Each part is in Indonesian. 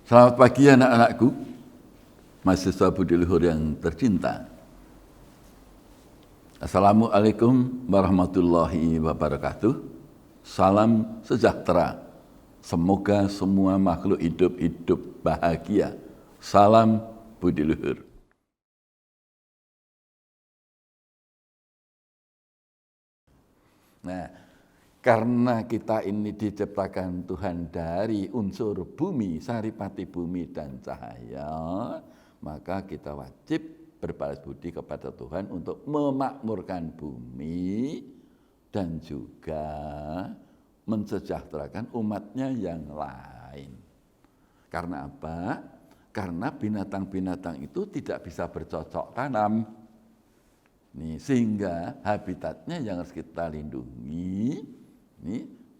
Selamat pagi anak-anakku, mahasiswa Budi Luhur yang tercinta. Assalamualaikum warahmatullahi wabarakatuh. Salam sejahtera. Semoga semua makhluk hidup bahagia. Salam Budi Luhur. Nah, karena kita ini diciptakan Tuhan dari unsur bumi, saripati bumi dan cahaya, maka kita wajib berbalas budi kepada Tuhan untuk memakmurkan bumi dan juga mensejahterakan umatnya yang lain. Karena apa? Karena binatang-binatang itu tidak bisa bercocok tanam. Sehingga habitatnya yang harus kita lindungi.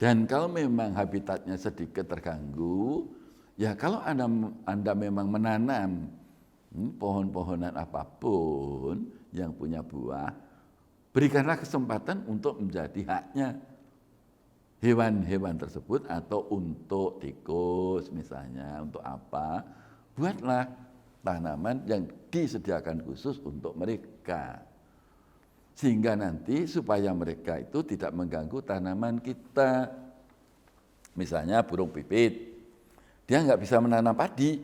Dan kalau memang habitatnya sedikit terganggu, ya kalau Anda memang menanam pohon-pohonan apapun yang punya buah, berikanlah kesempatan untuk menjadi haknya hewan-hewan tersebut, atau untuk tikus misalnya, untuk apa, buatlah tanaman yang disediakan khusus untuk mereka. Sehingga nanti supaya mereka itu tidak mengganggu tanaman kita. Misalnya burung pipit, dia nggak bisa menanam padi,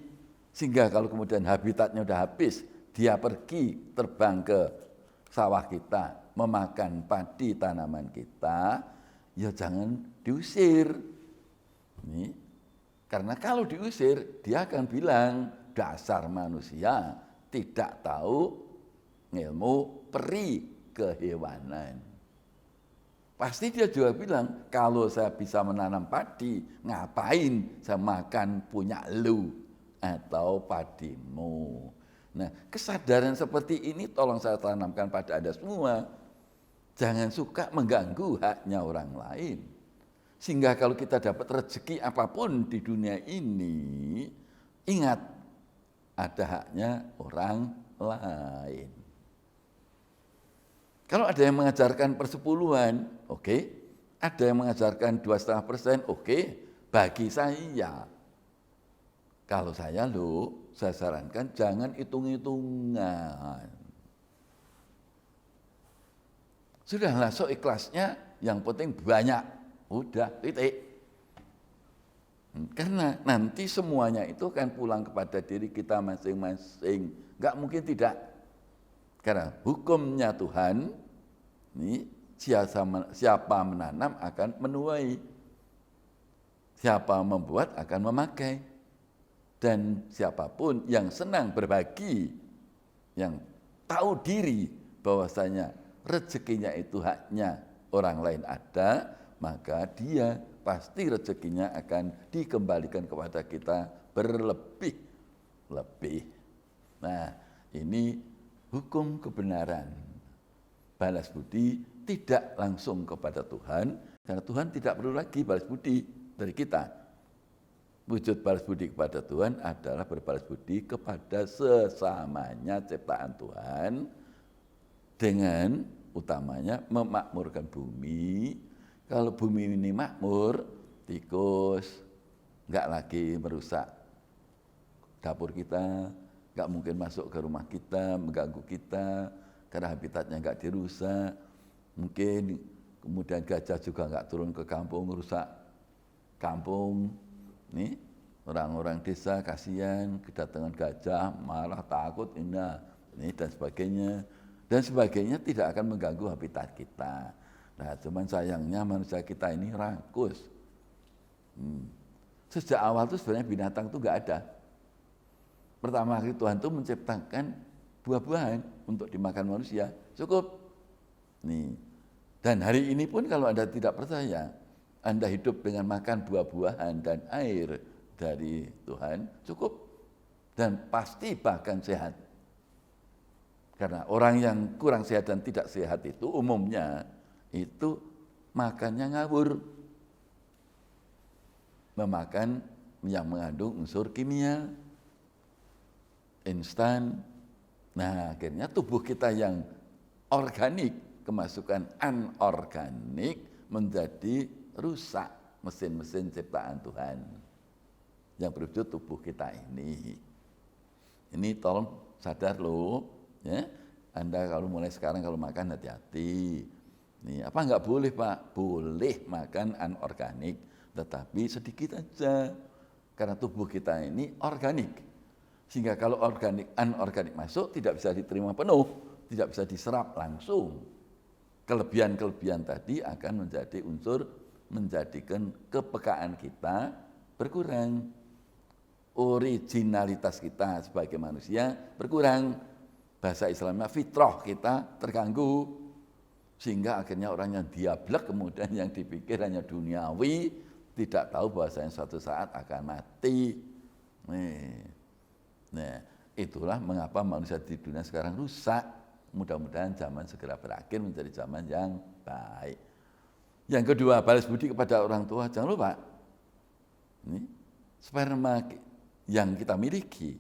sehingga kalau kemudian habitatnya udah habis, dia pergi terbang ke sawah kita, memakan padi tanaman kita, ya jangan diusir. Karena kalau diusir, dia akan bilang, dasar manusia tidak tahu ilmu peri kehewanan. Pasti dia juga bilang, kalau saya bisa menanam padi, ngapain saya makan punya lu atau padimu. Nah, kesadaran seperti ini tolong saya tanamkan pada Anda semua. Jangan suka mengganggu haknya orang lain. Sehingga kalau kita dapat rezeki apapun di dunia ini, ingat ada haknya orang lain. Kalau ada yang mengajarkan persepuluhan, oke. Ada yang mengajarkan 2,5%, oke. Bagi saya, kalau saya sarankan jangan hitung-hitungan. Sudahlah, so ikhlasnya, yang penting banyak. Udah, titik. Karena nanti semuanya itu akan pulang kepada diri kita masing-masing. Enggak mungkin tidak. Karena hukumnya Tuhan, siapa menanam akan menuai, siapa membuat akan memakai, dan siapapun yang senang berbagi, yang tahu diri bahwasanya rezekinya itu haknya orang lain ada, maka dia pasti rezekinya akan dikembalikan kepada kita berlebih-lebih. Nah, ini hukum kebenaran. Balas budi tidak langsung kepada Tuhan, karena Tuhan tidak perlu lagi balas budi dari kita. Wujud balas budi kepada Tuhan adalah berbalas budi kepada sesamanya ciptaan Tuhan, dengan utamanya memakmurkan bumi. Kalau bumi ini makmur, tikus nggak lagi merusak dapur kita, nggak mungkin masuk ke rumah kita, mengganggu kita, karena habitatnya nggak dirusak. Mungkin kemudian gajah juga nggak turun ke kampung, merusak kampung. Orang-orang desa kasihan kedatangan gajah, malah takut, dan sebagainya. Dan sebagainya tidak akan mengganggu habitat kita. Nah, cuman sayangnya manusia kita ini rakus. Sejak awal itu sebenarnya binatang itu nggak ada. Pertama kali Tuhan itu menciptakan buah-buahan untuk dimakan manusia, cukup. Dan hari ini pun kalau Anda tidak percaya, Anda hidup dengan makan buah-buahan dan air dari Tuhan, cukup. Dan pasti bahkan sehat. Karena orang yang kurang sehat dan tidak sehat itu umumnya itu makannya ngawur. Memakan yang mengandung unsur kimia, instan. Nah, akhirnya tubuh kita yang organik kemasukan anorganik menjadi rusak mesin-mesin ciptaan Tuhan. yang berwujud tubuh kita ini. Ini tolong sadar loh, ya. Anda kalau mulai sekarang kalau makan hati-hati. Nih, apa enggak boleh Pak? Boleh makan anorganik, tetapi sedikit aja. Karena tubuh kita ini organik. Sehingga kalau anorganik masuk tidak bisa diterima penuh, tidak bisa diserap langsung. Kelebihan-kelebihan tadi akan menjadi unsur menjadikan kepekaan kita berkurang. Originalitas kita sebagai manusia berkurang. Bahasa Islamnya fitrah kita terganggu. Sehingga akhirnya orang yang diablek kemudian yang dipikir hanya duniawi, tidak tahu bahwasanya suatu saat akan mati. Nah, itulah mengapa manusia di dunia sekarang rusak. Mudah-mudahan zaman segera berakhir menjadi zaman yang baik. Yang kedua, balas budi kepada orang tua. Jangan lupa, ini sperma yang kita miliki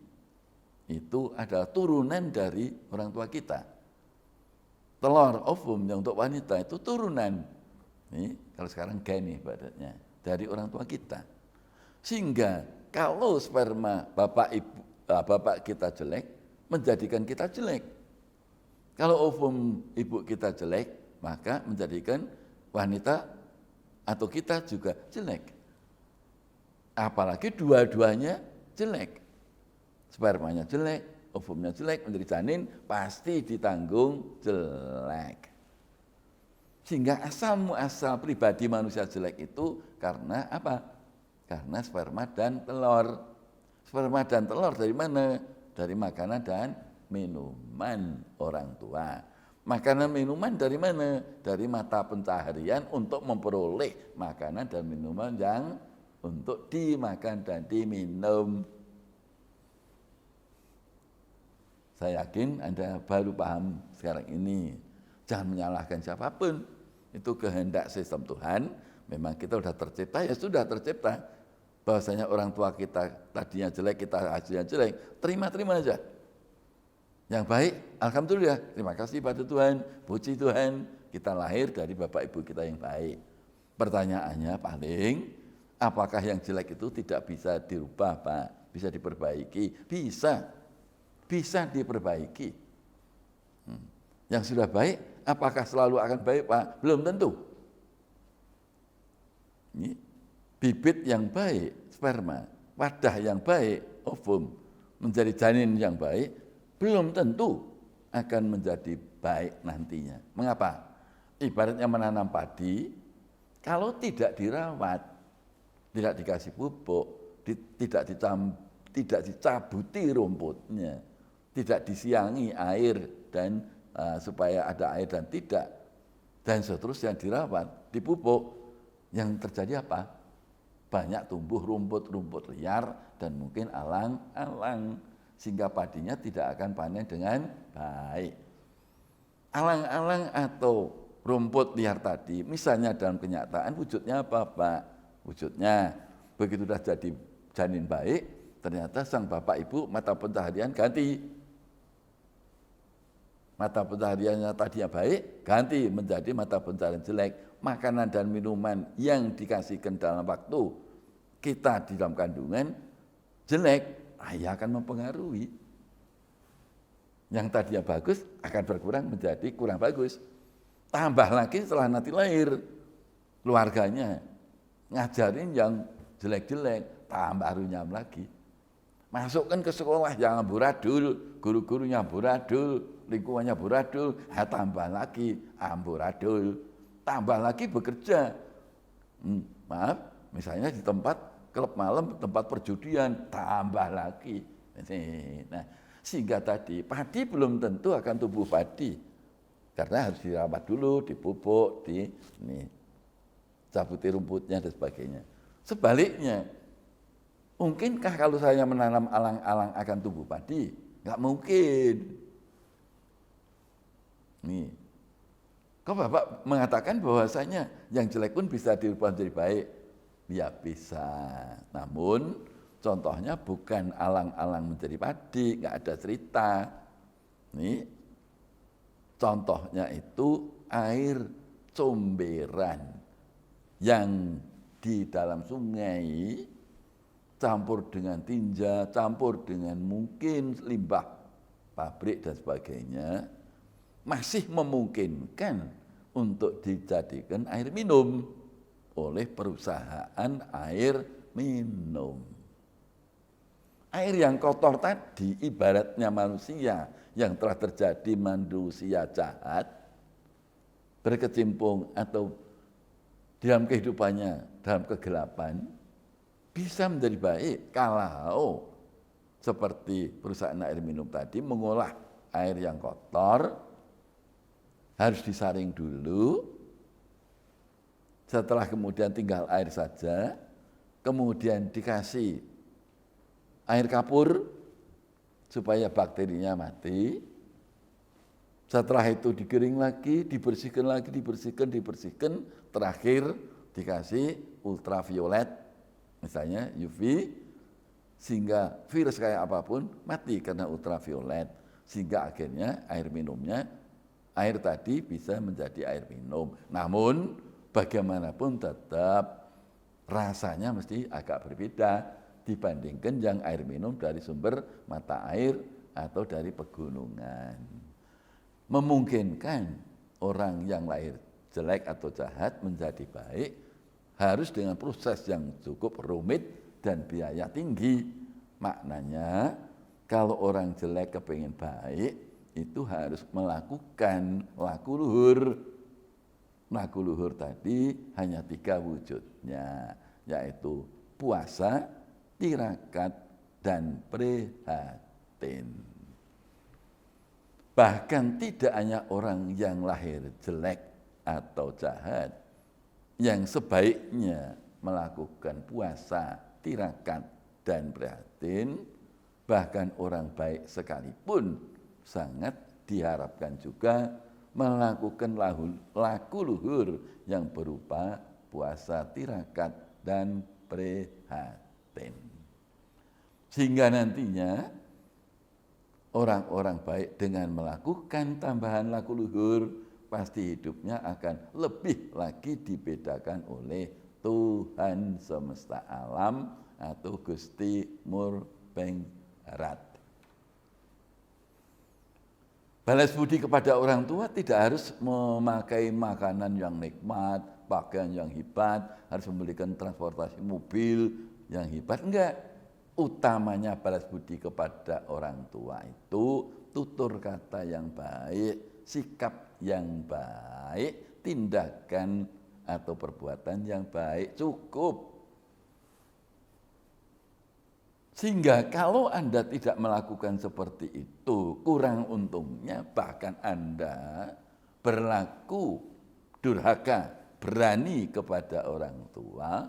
itu adalah turunan dari orang tua kita. Telur ovum yang untuk wanita itu turunan. Ini kalau sekarang gen ibaratnya dari orang tua kita. Sehingga kalau sperma bapak kita jelek, menjadikan kita jelek. Kalau ovum ibu kita jelek, maka menjadikan wanita atau kita juga jelek. Apalagi dua-duanya jelek. Spermanya jelek, ovumnya jelek, menjadi janin pasti ditanggung jelek. Sehingga asal pribadi manusia jelek itu karena apa? Karena sperma dan telur. Sperma dan telur dari mana? Dari makanan dan minuman orang tua. Makanan minuman dari mana? Dari mata pencaharian untuk memperoleh makanan dan minuman yang untuk dimakan dan diminum. Saya yakin Anda baru paham sekarang ini. Jangan menyalahkan siapapun. Itu kehendak sistem Tuhan. Memang kita sudah tercipta, ya sudah tercipta. Bahwasanya orang tua kita tadinya jelek, kita hasilnya jelek, terima-terima aja. Yang baik, alhamdulillah, terima kasih pada Tuhan, puji Tuhan, kita lahir dari bapak ibu kita yang baik. Pertanyaannya paling, apakah yang jelek itu tidak bisa dirubah Pak? Bisa diperbaiki? Bisa diperbaiki. Yang sudah baik, apakah selalu akan baik Pak? Belum tentu. Ini bibit yang baik, sperma, wadah yang baik, ovum, menjadi janin yang baik, belum tentu akan menjadi baik nantinya. Mengapa? Ibaratnya menanam padi, kalau tidak dirawat, tidak dikasih pupuk, tidak dicabuti rumputnya, tidak disiangi air dan supaya ada air dan tidak, dan seterusnya dirawat, dipupuk, yang terjadi apa? Banyak tumbuh rumput-rumput liar dan mungkin alang-alang, sehingga padinya tidak akan panen dengan baik. Alang-alang atau rumput liar tadi, misalnya dalam kenyataan wujudnya apa Pak? Wujudnya begitu sudah jadi janin baik, ternyata sang bapak ibu mata pencaharian ganti. Mata pencahariannya tadinya baik, ganti menjadi mata pencaharian jelek. Makanan dan minuman yang dikasihkan dalam waktu kita di dalam kandungan jelek, akan mempengaruhi. Yang tadinya bagus akan berkurang menjadi kurang bagus. Tambah lagi setelah nanti lahir, keluarganya ngajarin yang jelek-jelek, tambah runyam lagi. Masukkan ke sekolah yang amburadul, guru-gurunya amburadul, lingkungannya amburadul, tambah lagi amburadul. Tambah lagi bekerja, misalnya di tempat klub malam, tempat perjudian, tambah lagi. Nah, sehingga tadi padi belum tentu akan tumbuh padi, karena harus dirawat dulu, dipupuk, cabuti rumputnya dan sebagainya. Sebaliknya, mungkinkah kalau saya menanam alang-alang akan tumbuh padi? Nggak mungkin. Kok Bapak mengatakan bahwasanya yang jelek pun bisa dirubah menjadi baik? Ya bisa, namun contohnya bukan alang-alang menjadi padi, nggak ada cerita. Contohnya itu air comberan yang di dalam sungai campur dengan tinja, campur dengan mungkin limbah pabrik dan sebagainya, masih memungkinkan untuk dijadikan air minum oleh perusahaan air minum. Air yang kotor tadi ibaratnya manusia yang telah terjadi manusia jahat, berkecimpung atau dalam kehidupannya dalam kegelapan, bisa menjadi baik kalau seperti perusahaan air minum tadi mengolah air yang kotor, harus disaring dulu, setelah kemudian tinggal air saja, kemudian dikasih air kapur supaya bakterinya mati. Setelah itu digiring lagi, dibersihkan, terakhir dikasih ultraviolet, misalnya UV, sehingga virus kayak apapun mati karena ultraviolet, sehingga akhirnya air minumnya, air tadi bisa menjadi air minum. Namun bagaimanapun tetap rasanya mesti agak berbeda dibandingkan yang air minum dari sumber mata air atau dari pegunungan. Memungkinkan orang yang lahir jelek atau jahat menjadi baik harus dengan proses yang cukup rumit dan biaya tinggi. Maknanya kalau orang jelek kepingin baik itu harus melakukan laku luhur. Laku luhur tadi hanya 3 wujudnya, yaitu puasa, tirakat, dan prihatin. Bahkan tidak hanya orang yang lahir jelek atau jahat yang sebaiknya melakukan puasa, tirakat, dan prihatin, bahkan orang baik sekalipun sangat diharapkan juga melakukan laku luhur yang berupa puasa, tirakat, dan prihatin. Sehingga nantinya orang-orang baik dengan melakukan tambahan laku luhur pasti hidupnya akan lebih lagi dibedakan oleh Tuhan semesta alam atau Gusti Murpengrat. Balas budi kepada orang tua tidak harus memakai makanan yang nikmat, pakaian yang hebat, harus membelikan transportasi mobil yang hebat, enggak. Utamanya balas budi kepada orang tua itu tutur kata yang baik, sikap yang baik, tindakan atau perbuatan yang baik cukup. Sehingga kalau Anda tidak melakukan seperti itu, kurang untungnya bahkan Anda berlaku durhaka, berani kepada orang tua,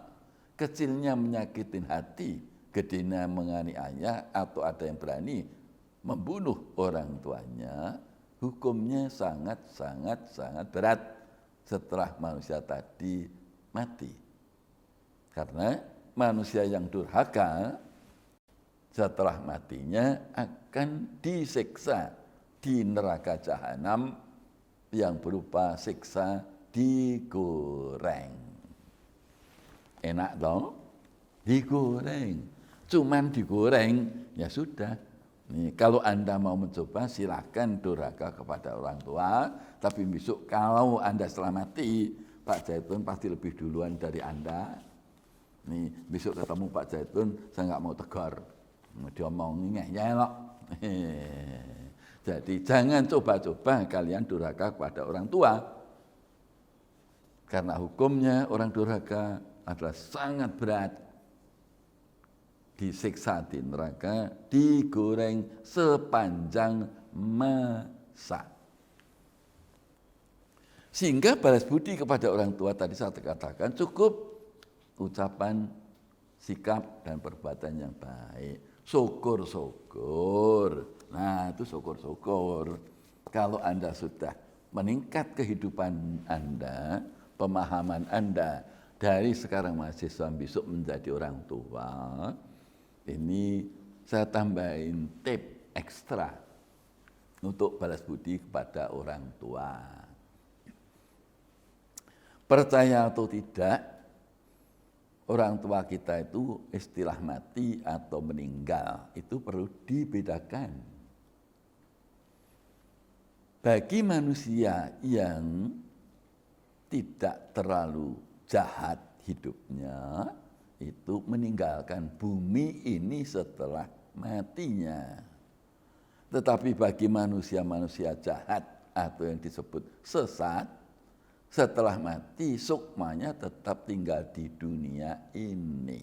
kecilnya menyakitin hati, gedenya menganiaya, atau ada yang berani membunuh orang tuanya, hukumnya sangat berat setelah manusia tadi mati. Karena manusia yang durhaka setelah matinya akan disiksa di neraka jahanam yang berupa siksa digoreng. Enak dong? Digoreng. Cuman digoreng, ya sudah. Nih, kalau Anda mau mencoba silakan durhaka kepada orang tua, tapi besok kalau Anda setelah mati, Pak Zaitun pasti lebih duluan dari Anda. Nih, besok ketemu Pak Zaitun, saya nggak mau tegur. Diomongin ya loh. Jadi jangan coba-coba kalian durhaka kepada orang tua. Karena hukumnya orang durhaka adalah sangat berat. Disiksa di neraka, digoreng sepanjang masa. Sehingga balas budi kepada orang tua tadi saya katakan cukup ucapan, sikap, dan perbuatan yang baik. Syukur-syukur. Nah, itu syukur-syukur. Kalau Anda sudah meningkat kehidupan Anda, pemahaman Anda dari sekarang mahasiswa besok menjadi orang tua, ini saya tambahin tip ekstra untuk balas budi kepada orang tua. Percaya atau tidak, orang tua kita itu istilah mati atau meninggal itu perlu dibedakan. Bagi manusia yang tidak terlalu jahat hidupnya, itu meninggalkan bumi ini setelah matinya. Tetapi bagi manusia-manusia jahat atau yang disebut sesat, setelah mati sukmanya tetap tinggal di dunia ini.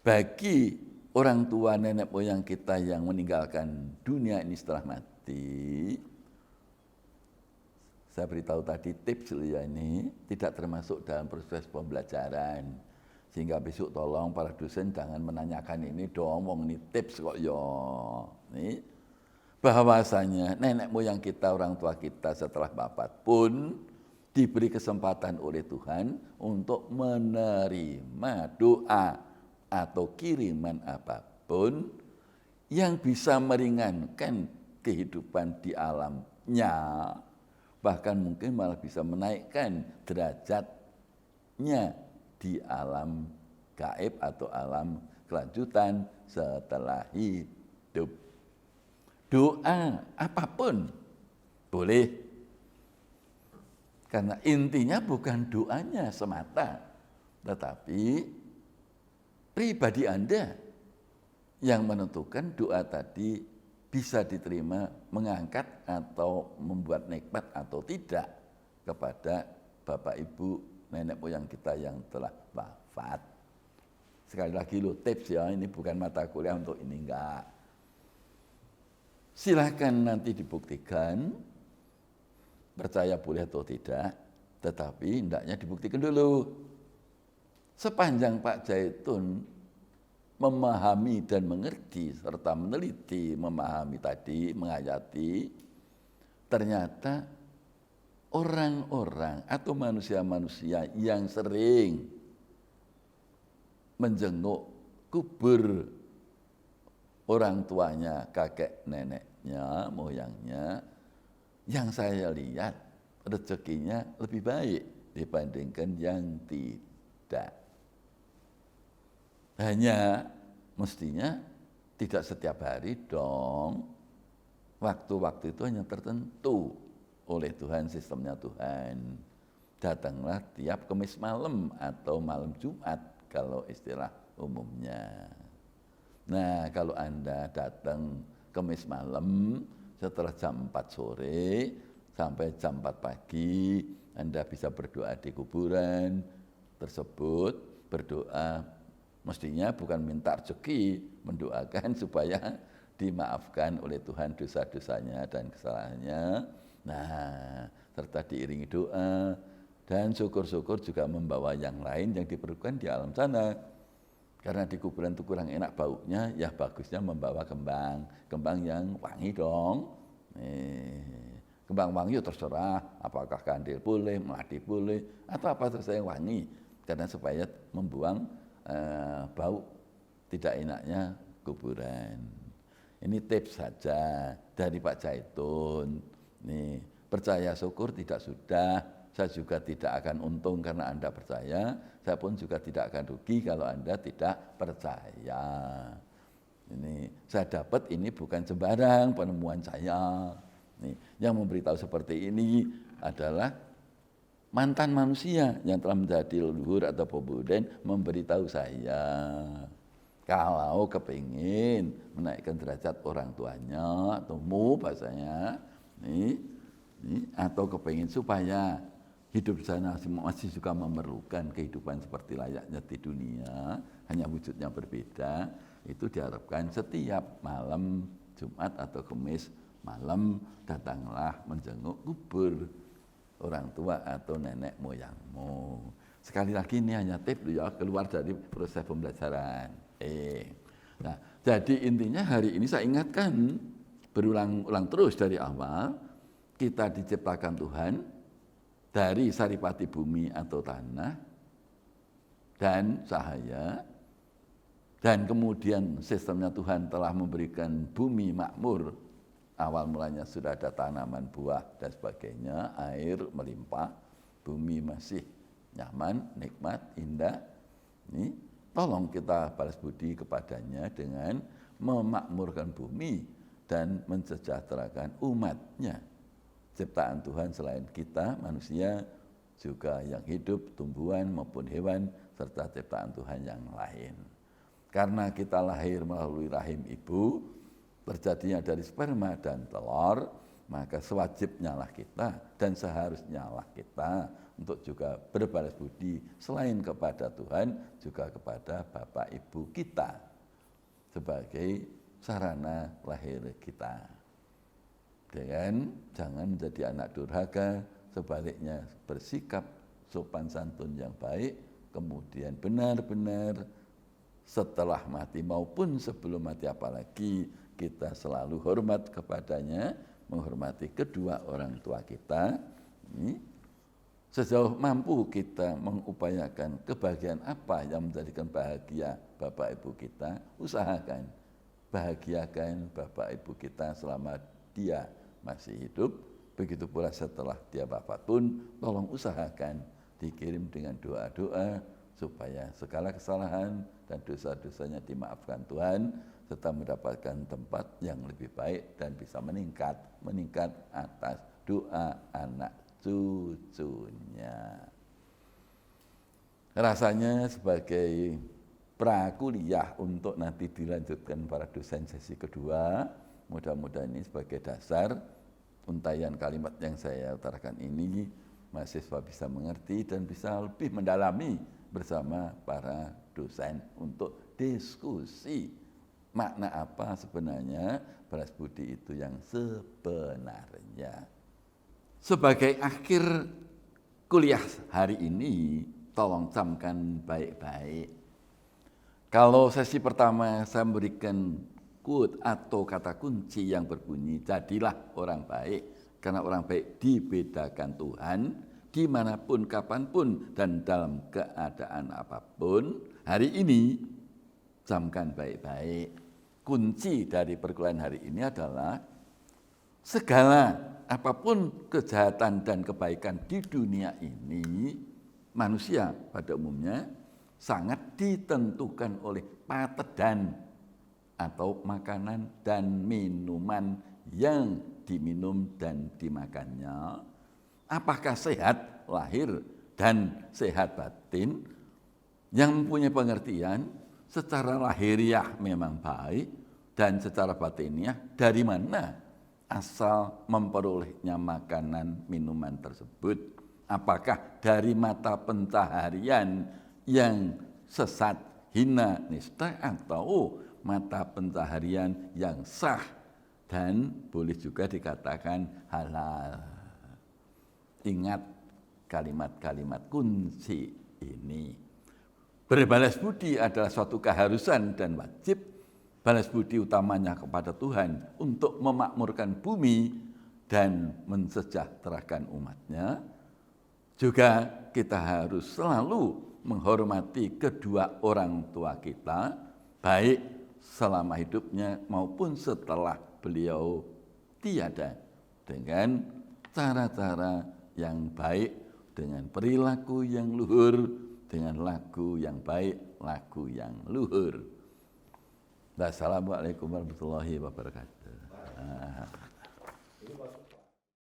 Bagi orang tua nenek moyang kita yang meninggalkan dunia ini setelah mati, saya beritahu tadi tips ya, ini tidak termasuk dalam proses pembelajaran. Sehingga besok tolong para dosen jangan menanyakan ini dong, ini tips kok ya. Nih, bahwasanya nenek moyang kita, orang tua kita setelah wafat pun diberi kesempatan oleh Tuhan untuk menerima doa atau kiriman apapun yang bisa meringankan kehidupan di alamnya, bahkan mungkin malah bisa menaikkan derajatnya di alam gaib atau alam kelanjutan setelah hidup. Doa apapun boleh, karena intinya bukan doanya semata, tetapi pribadi Anda yang menentukan doa tadi bisa diterima, mengangkat atau membuat nikmat atau tidak kepada Bapak Ibu nenek moyang kita yang telah wafat. Sekali lagi lo tips ya, ini bukan mata kuliah untuk ini, enggak. Silakan nanti dibuktikan, percaya boleh atau tidak, tetapi hendaknya dibuktikan dulu. Sepanjang Pak Zaitun memahami dan mengerti serta meneliti, memahami tadi, menghayati, ternyata orang-orang atau manusia-manusia yang sering menjenguk kubur orang tuanya, kakek neneknya, moyangnya, yang saya lihat rezekinya lebih baik dibandingkan yang tidak. Hanya mestinya tidak setiap hari dong. Waktu-waktu itu hanya tertentu oleh Tuhan, sistemnya Tuhan. Datanglah tiap Kamis malam atau malam Jumat kalau istilah umumnya. Nah, kalau Anda datang Kamis malam setelah jam 4 sore sampai jam 4 pagi, Anda bisa berdoa di kuburan tersebut. Berdoa mestinya bukan minta rezeki, mendoakan supaya dimaafkan oleh Tuhan dosa-dosanya dan kesalahannya. Nah, serta diiringi doa dan syukur-syukur juga membawa yang lain yang diperlukan di alam sana. Karena di kuburan itu kurang enak baunya, ya bagusnya membawa kembang yang wangi dong. Kembang wangi ya terserah, apakah kandil boleh, melati boleh, atau apa saja yang wangi. Karena supaya membuang bau tidak enaknya kuburan. Ini tips saja dari Pak Zaitun. Nih, percaya syukur tidak sudah, saya juga tidak akan untung karena Anda percaya, saya pun juga tidak akan rugi kalau Anda tidak percaya. Ini saya dapat, ini bukan sembarang penemuan saya. Nih, yang memberitahu seperti ini adalah mantan manusia yang telah menjadi leluhur atau pembuden memberitahu saya. Kalau kepingin menaikkan derajat orang tuanya atau bahasanya, atau kepingin supaya hidup di sana masih juga memerlukan kehidupan seperti layaknya di dunia, hanya wujudnya berbeda, itu diharapkan setiap malam Jumat atau Kamis malam datanglah menjenguk kubur orang tua atau nenek moyangmu. Sekali lagi ini hanya tips ya, keluar dari proses pembelajaran. Nah, jadi intinya hari ini saya ingatkan berulang-ulang terus dari awal, kita diciptakan Tuhan dari saripati bumi atau tanah dan cahaya, dan kemudian sistemnya Tuhan telah memberikan bumi makmur. Awal mulanya sudah ada tanaman, buah dan sebagainya, air melimpah, bumi masih nyaman, nikmat, indah. Ini tolong kita balas budi kepadanya dengan memakmurkan bumi dan mensejahterakan umatnya. Ciptaan Tuhan selain kita, manusia, juga yang hidup, tumbuhan maupun hewan, serta ciptaan Tuhan yang lain. Karena kita lahir melalui rahim ibu, terjadinya dari sperma dan telur, maka sewajibnya lah kita dan seharusnya lah kita untuk juga berbalas budi selain kepada Tuhan, juga kepada Bapak Ibu kita sebagai sarana lahir kita. Dengan jangan menjadi anak durhaka, sebaliknya bersikap sopan santun yang baik, kemudian benar-benar setelah mati maupun sebelum mati, apalagi kita selalu hormat kepadanya, menghormati kedua orang tua kita. Ini sejauh mampu kita mengupayakan kebahagiaan apa yang menjadikan bahagia Bapak Ibu kita, usahakan bahagiakan Bapak Ibu kita selama dia masih hidup. Begitu pula setelah dia wafat pun, tolong usahakan dikirim dengan doa-doa supaya segala kesalahan dan dosa-dosanya dimaafkan Tuhan, serta mendapatkan tempat yang lebih baik dan bisa meningkat atas doa anak cucunya. Rasanya sebagai prakuliah untuk nanti dilanjutkan para dosen sesi kedua, mudah-mudahan ini sebagai dasar untaian kalimat yang saya utarakan ini, mahasiswa bisa mengerti dan bisa lebih mendalami bersama para dosen untuk diskusi makna apa sebenarnya balas budi itu yang sebenarnya. Sebagai akhir kuliah hari ini, tolong camkan baik-baik. Kalau sesi pertama saya memberikan quote atau kata kunci yang berbunyi, jadilah orang baik, karena orang baik dibedakan Tuhan, dimanapun, kapanpun, dan dalam keadaan apapun. Hari ini, camkan baik-baik. Kunci dari perkuliahan hari ini adalah segala apapun kejahatan dan kebaikan di dunia ini, manusia pada umumnya sangat ditentukan oleh patedan atau makanan dan minuman yang diminum dan dimakannya. Apakah sehat lahir dan sehat batin? Yang mempunyai pengertian secara lahiriah memang baik, dan secara batiniah dari mana asal memperolehnya makanan minuman tersebut? Apakah dari mata pencaharian yang sesat, hina, nista, atau mata pencaharian yang sah dan boleh juga dikatakan halal? Ingat kalimat-kalimat kunci ini. Berbalas budi adalah suatu keharusan dan wajib. Balas budi utamanya kepada Tuhan untuk memakmurkan bumi dan mensejahterakan umatnya. Juga kita harus selalu menghormati kedua orang tua kita, baik selama hidupnya maupun setelah beliau tiada, dengan cara-cara yang baik, dengan perilaku yang luhur, dengan laku yang baik, laku yang luhur. Wassalamualaikum warahmatullahi wabarakatuh.